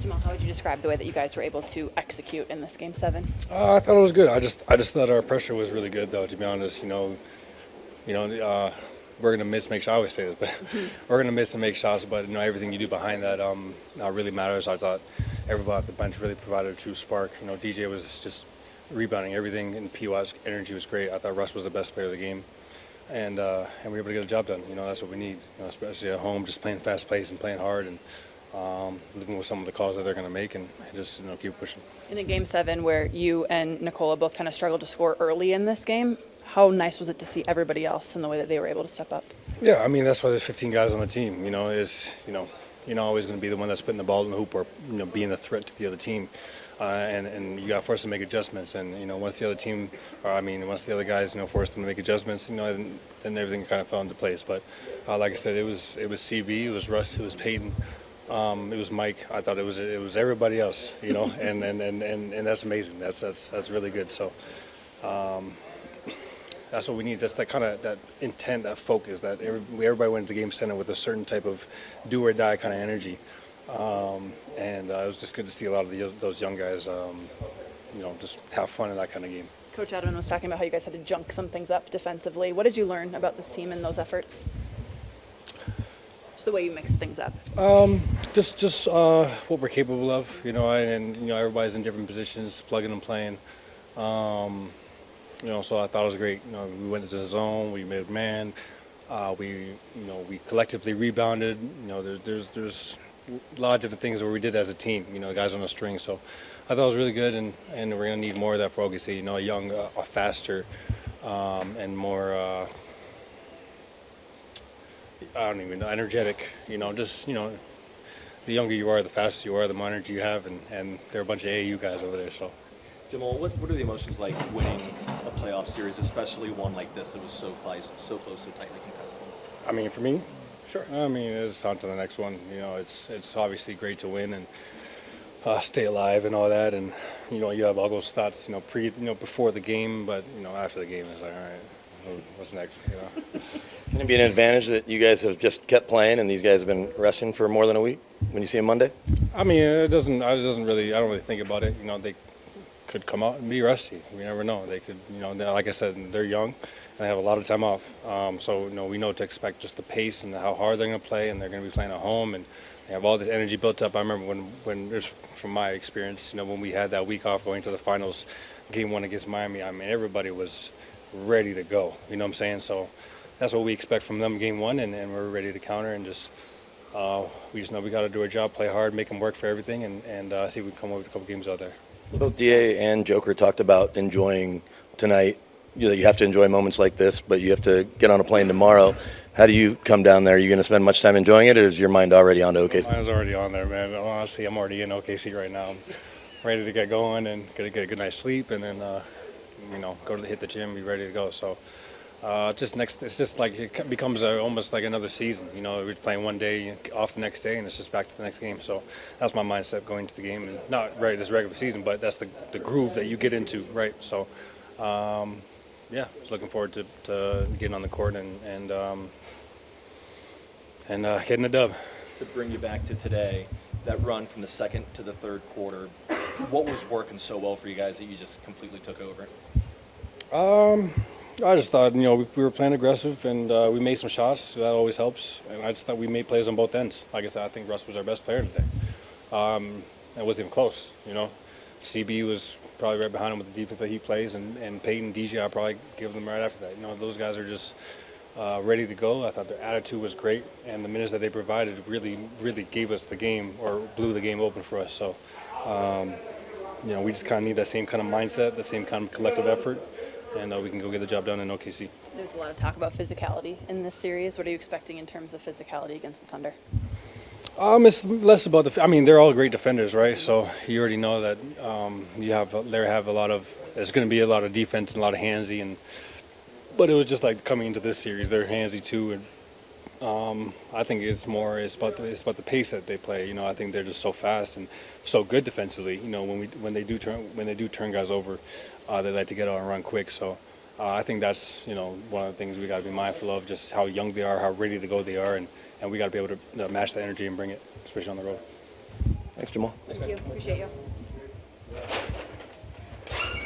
Jamal, how would you describe the way that you guys were able to execute in this Game 7? I thought it was good. I just thought our pressure was really good, though. To be honest, we're gonna miss make shots. I always say this, but we're gonna miss and make shots. But everything you do behind that really matters. I thought everybody off the bench really provided a true spark. DJ was just rebounding everything, and POI's energy was great. I thought Russ was the best player of the game, and we were able to get a job done. That's what we need, especially at home, just playing fast pace and playing hard and living with some of the calls that they're going to make, and just keep pushing. In a Game 7 where you and Nicola both kind of struggled to score early in this game, how nice was it to see everybody else in the way that they were able to step up? Yeah, I mean, that's why there's 15 guys on the team. You're not always going to be the one that's putting the ball in the hoop or being a threat to the other team, and you got forced to make adjustments. And once the other guys forced them to make adjustments, then everything kind of fell into place. But like I said, it was CB, it was Russ, it was Peyton. It was Mike. I thought it was everybody else, and that's amazing. That's really good. So that's what we need. That's that intent, that focus. That everybody went into Game 7 with a certain type of do or die kind of energy, and it was just good to see a lot of those young guys, just have fun in that kind of game. Coach Adamman was talking about how you guys had to junk some things up defensively. What did you learn about this team in those efforts? The way you mix things up? Just what we're capable of, and everybody's in different positions, plugging and playing. So I thought it was great. We went into the zone, we made a man, we collectively rebounded. There's a lot of different things that we did as a team. Guys on a string. So I thought it was really good, and we're gonna need more of that for OKC. A young, a faster, and more. I don't even know, energetic, the younger you are, the faster you are, the more energy you have, and there are a bunch of AAU guys over there, so. Jamal, what are the emotions like winning a playoff series, especially one like this that was so close, so tightly contested? I mean, for me? Sure. I mean, it's on to the next one. It's obviously great to win and stay alive and all that, and, you have all those thoughts, before the game, but, after the game, it's like, all right, what's next, Can it be an advantage that you guys have just kept playing and these guys have been resting for more than a week when you see them Monday? I mean, it doesn't really. I don't really think about it. They could come out and be rusty. We never know. They could, like I said, they're young and they have a lot of time off. So we know to expect just the pace and how hard they're going to play, and they're going to be playing at home, and they have all this energy built up. I remember when just from my experience, when we had that week off going to the finals, Game 1 against Miami. I mean, everybody was ready to go. You know what I'm saying? So. That's what we expect from them Game 1, and we're ready to counter, and we just know we got to do our job, play hard, make them work for everything, and see if we can come up with a couple games out there. Both DA and Joker talked about enjoying tonight. You have to enjoy moments like this, but you have to get on a plane tomorrow. How do you come down there? Are you going to spend much time enjoying it, or is your mind already on to OKC? Mine's already on there, man. Honestly, I'm already in OKC right now. I'm ready to get going and get a good night's sleep, and then hit the gym, be ready to go. So. It's just like it becomes almost like another season. We're playing one day, off the next day, and it's just back to the next game. So that's my mindset going into the game, and not right this regular season, but that's the groove that you get into, right? So, just looking forward to getting on the court and getting a dub. To bring you back to today, that run from the second to the third quarter, what was working so well for you guys that you just completely took over? I just thought, we were playing aggressive, and we made some shots. So that always helps. And I just thought we made plays on both ends. Like I said, I think Russ was our best player today. It wasn't even close, CB was probably right behind him with the defense that he plays, and Peyton, DJ, I'll probably give them right after that. Those guys are just ready to go. I thought their attitude was great, and the minutes that they provided really, really gave us the game, or blew the game open for us. So, we just kind of need that same kind of mindset, the same kind of collective effort. And we can go get the job done in OKC. There's a lot of talk about physicality in this series. What are you expecting in terms of physicality against the Thunder? It's less about they're all great defenders, right? So you already know that there's going to be a lot of defense and a lot of handsy, but it was just like coming into this series, they're handsy too, and I think it's about the pace that they play. I think they're just so fast and so good defensively. When they do turn guys over, they like to get out and run quick. So I think that's one of the things we got to be mindful of, just how young they are, how ready to go they are, and we got to be able to match the energy and bring it, especially on the road. Thanks, Jamal. Thank you. Appreciate you.